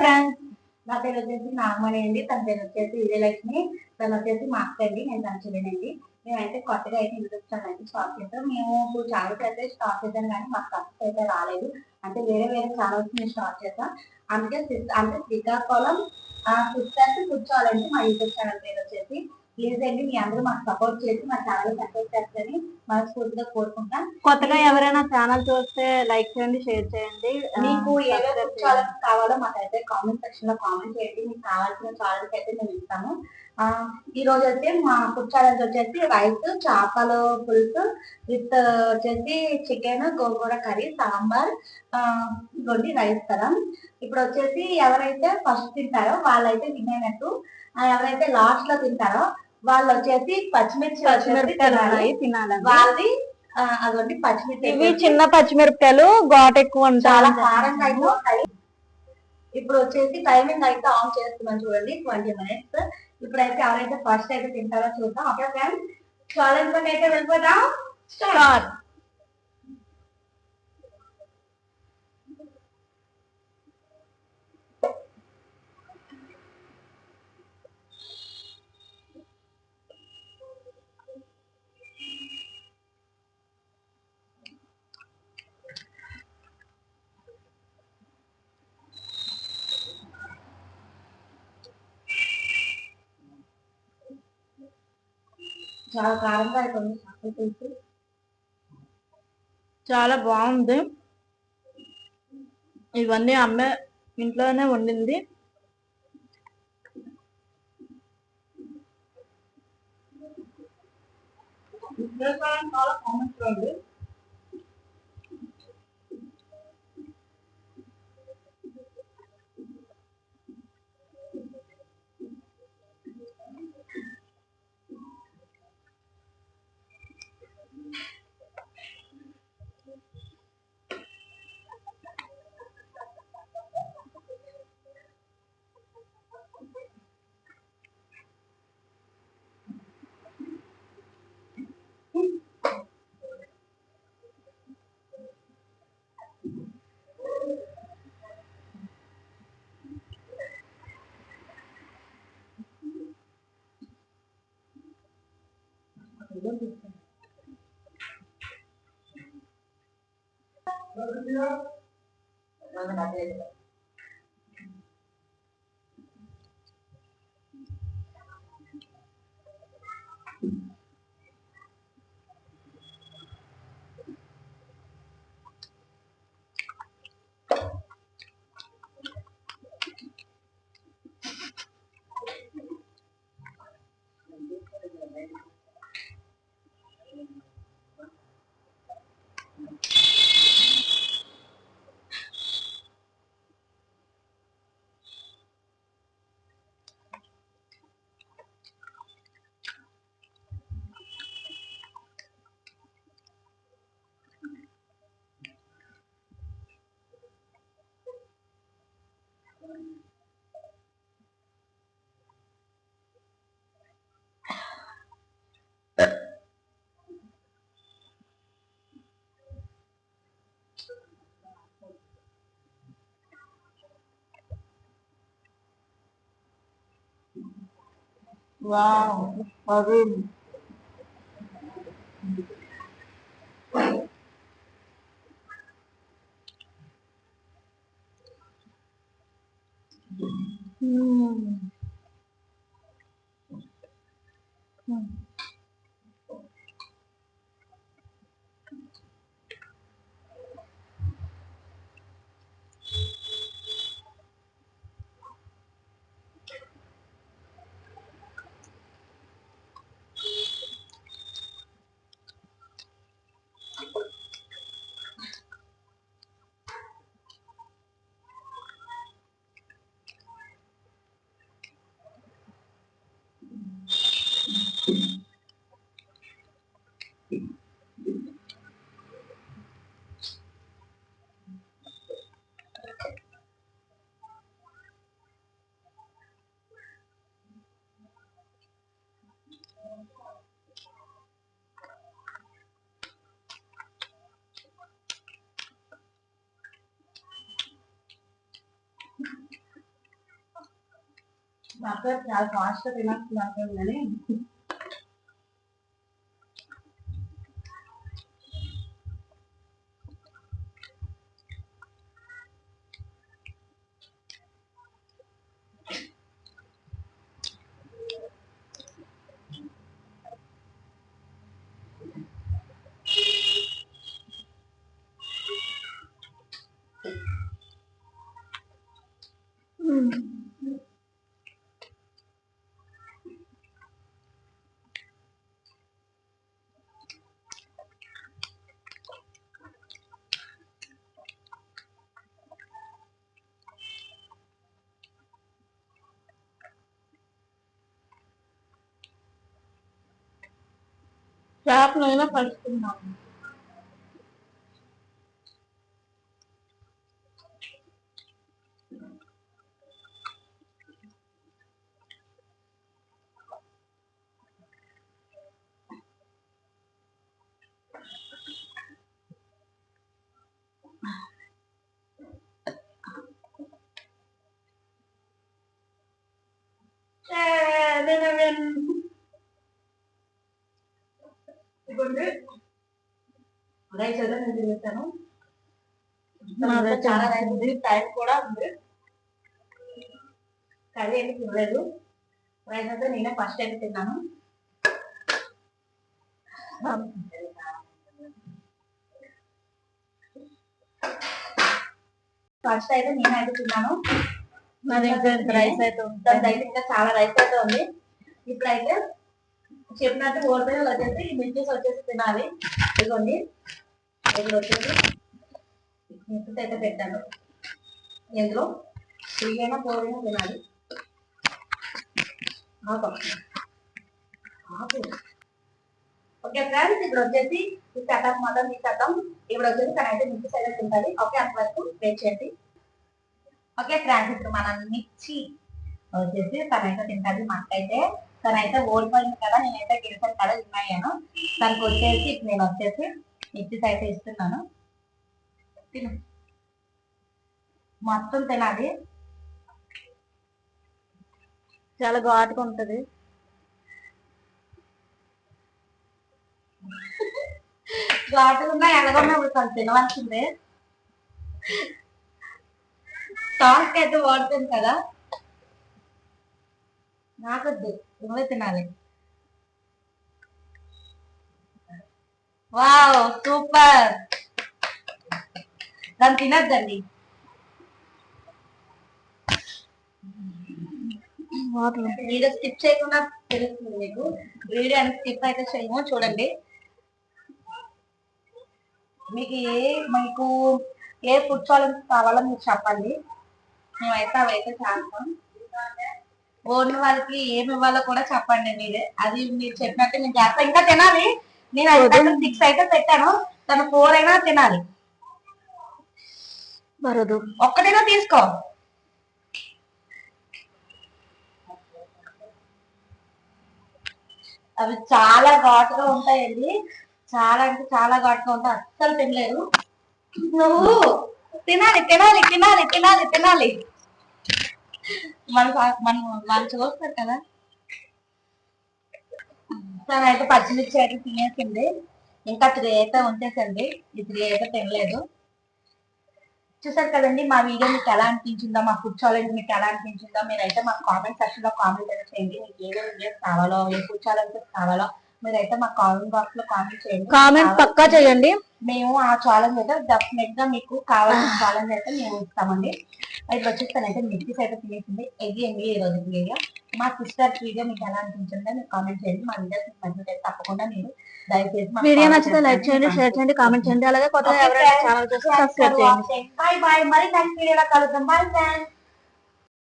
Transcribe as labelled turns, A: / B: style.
A: Friends,
B: నా పేరు వచ్చేసి నాగమణి అండి. తన పేరు వచ్చేసి విజయలక్ష్మి. తను వచ్చేసి మా అక్క అండి. నేను తన చెల్లినండి. మేమైతే కొత్తగా అయితే యూట్యూబ్ ఛానల్ అయితే స్టార్ట్ చేస్తాం. మేము 2 ఛానల్స్ అయితే స్టార్ట్ చేద్దాం కానీ మాకు సక్సెస్ అయితే రాలేదు. అంటే వేరే వేరే ఛానల్స్ మేము స్టార్ట్ చేస్తాం. అందుకే అంటే శ్రీకాకుళం సిస్టర్స్ కూర్చోవాలండి మా యూట్యూబ్ ఛానల్ పేరు వచ్చేసి. ప్లీజ్ అండి మీ అందరూ మాకు సపోర్ట్ చేసి మా ఛానల్ సక్సెస్ చేస్తారని మనస్ఫూర్తిగా కోరుకుంటాం.
A: కొత్తగా ఎవరైనా ఛానల్ చూస్తే లైక్ చేయండి, షేర్ చేయండి.
B: మీకు ఏవైతే ఛానల్స్ కావాలో మాకైతే కామెంట్ సెక్షన్ లో కామెంట్ చేయండి. మీకు కావాల్సిన ఛానల్స్ అయితే మేము ఇస్తాము. ఈ రోజు అయితే మా ఫుడ్ ఛానల్స్ వచ్చేసి రైస్, చేపల పులుసు విత్ వచ్చేసి చికెన్, గోంగూర కర్రీ, సాంబార్, గొడ్డి రైస్ కదా. ఇప్పుడు వచ్చేసి ఎవరైతే ఫస్ట్ తింటారో వాళ్ళైతే తినేనట్టు, ఎవరైతే లాస్ట్ లో తింటారో వాళ్ళు వచ్చేసి పచ్చిమిర్చి
A: తినాలి.
B: వాళ్ళది అదొకటి పచ్చిమిర్చి.
A: ఇవి చిన్న పచ్చిమిరపకాయలు ఘాట్ ఎక్కువ
B: చాలా కారంగా అయితే ఉంటాయి. ఇప్పుడు వచ్చేసి టైమింగ్ అయితే ఆన్ చేస్తున్నాను చూడండి, 20 minutes. ఇప్పుడైతే ఎవరైతే ఫస్ట్ అయితే తింటారో చూద్దాం. ఓకే ఫ్రెండ్స్, ఛాలెంజ్ లోకి అయితే వెళ్ళిపోదాం. స్టార్ట్. చాలా కారంగా అయిపోయింది చేపల పులుసు.
A: చాలా బాగుంది. ఇవన్నీ అమ్మే ఇంట్లోనే వండింది.
B: చాలా కామెంట్స్ అండి.
A: వావ్, అది
B: నాకు చాలా ఫాస్ట్ గా తినాల్సింది కానీ
A: చేపలైనా కలుసుకున్నాము.
B: ఇదిగోండి రైస్ అయితే నేను తినేస్తాను.
A: నాదైతే
B: చాలా రైస్ ఉంది, టైం కూడా ఉంది. కర్రీ అయితే తినలేదు. రైస్ అయితే నేనే ఫస్ట్ అయితే తిన్నాను. ఫస్ట్ అయితే నేనైతే తిన్నాను.
A: రైస్ అయితే
B: దాని అయితే ఇంకా చాలా రైస్ అయితే ఉంది. ఇప్పుడైతే చెప్పినట్టు ఓడిపోయి వచ్చేసి మిర్చీస్ వచ్చేసి తినాలి. ఇదిగోండి ఇప్పుడు వచ్చేసి మిర్చీస్ అయితే పెట్టాను. ఇందులో 3 అయినా 4 అయినా తినాలి. ఓకే ఫ్రెండ్స్, ఇప్పుడు వచ్చేసి ఈ సెటప్ మొత్తం తీసేద్దాం. ఇప్పుడు వచ్చేసి తనైతే మిర్చి అయితే తింటుంది. ఓకే, అంతవరకు వెయిట్ చేయండి. ఓకే ఫ్రెండ్స్, ఇప్పుడు మనం మిర్చి వచ్చేసి తనైతే తింటుంది. మా అక్క అయితే తనైతే ఓడిపోయింది కదా, నేనైతే గెలిచాను కదా, విన్నాను. తనకు వచ్చేసి ఇప్పుడు నేను వచ్చేసి మిర్చిస్ అయితే ఇస్తున్నాను. తిను, మొత్తం తినాలి.
A: చాలా ఘాటుగా ఉంటది.
B: ఘాటుగా ఎలాగొన్నా ఇప్పుడు తను తినవలసిందే. సాల్ట్ అయితే ఓడిపోయింది కదా, నాకొద్దు, నువ్వే తినాలి. Wow, super. దాన్ని తినద్దండి. వీడియో స్కిప్ చేయకుండా తెలుస్తుంది మీకు. వీడియో అని స్కిప్ అయితే చేయము, చూడండి. మీకు ఏ ఫుడ్ ఛాలెంజ్ కావాలో మీరు చెప్పండి, మేమైతే అవైతే చేస్తాం. ఓడిన వాళ్ళకి ఏమి ఇవ్వాలో కూడా చెప్పండి మీరే. అది మీరు చెప్పినట్టు నేను చేస్తాను. ఇంకా తినాలి. నేను 6 అయితే పెట్టాను, తను 4 అయినా తినాలి. ఒక్కటైనా తీసుకో. అవి చాలా ఘాటుగా ఉంటాయండి, చాలా అంటే చాలా ఘాటుగా ఉంటాయి, అస్సలు తినలేదు. నువ్వు తినాలి తినాలి తినాలి తినాలి తినాలి. మనం చూస్తారు కదా. తనైతే పచ్చిమిర్చి అయితే తినేసింది. ఇంకా 3 అయితే ఉంచేసండి. ఈ 3 అయితే తినలేదు. చూసారు కదండి, మా వీడియో మీకు ఎలా అనిపించిందో, మా ఫుడ్ ఛాలెంజ్ మీకు ఎలా అనిపించిందో మీరైతే మా కామెంట్ సెక్షన్ లో కామెంట్ అయితే చేయండి. మీకు ఏ వీడియోస్ కావాలో, ఏ ఫుడ్ ఛాలెంజెస్ కావాలో మీరైతే మా కామెంట్ బాక్స్ లో కామెంట్ చేయండి.
A: కామెంట్ పక్కా చేయండి.
B: మేము ఆ ఛాలెంజ్ అయితే డెఫినెట్ గా మీకు కావాల్సిన ఛాలెంజ్ అయితే మేము ఇస్తామండి. అయితే వచ్చేస్తానైతే మిర్చిస్ అయితే తినేసింది. ఎగ్గి ఈ రోజు వీడియో. మా సిస్టర్ వీడియో మీకు ఎలా అనిపించిందో మీరు కామెంట్ చేయండి. మా వీడియోస్ నచ్చితే తప్పకుండా మీరు దయచేసి
A: వీడియో నచ్చితే లైక్ చేయండి, షేర్ చేయండి, కామెంట్ చేయండి. అలాగే కొత్తగా ఎవరైనా ఛానల్ చూస్తే సబ్స్క్రైబ్ చేయండి.
B: Bye bye. మరి నెక్స్ట్ వీడియోలో కలుద్దాం. Bye friends.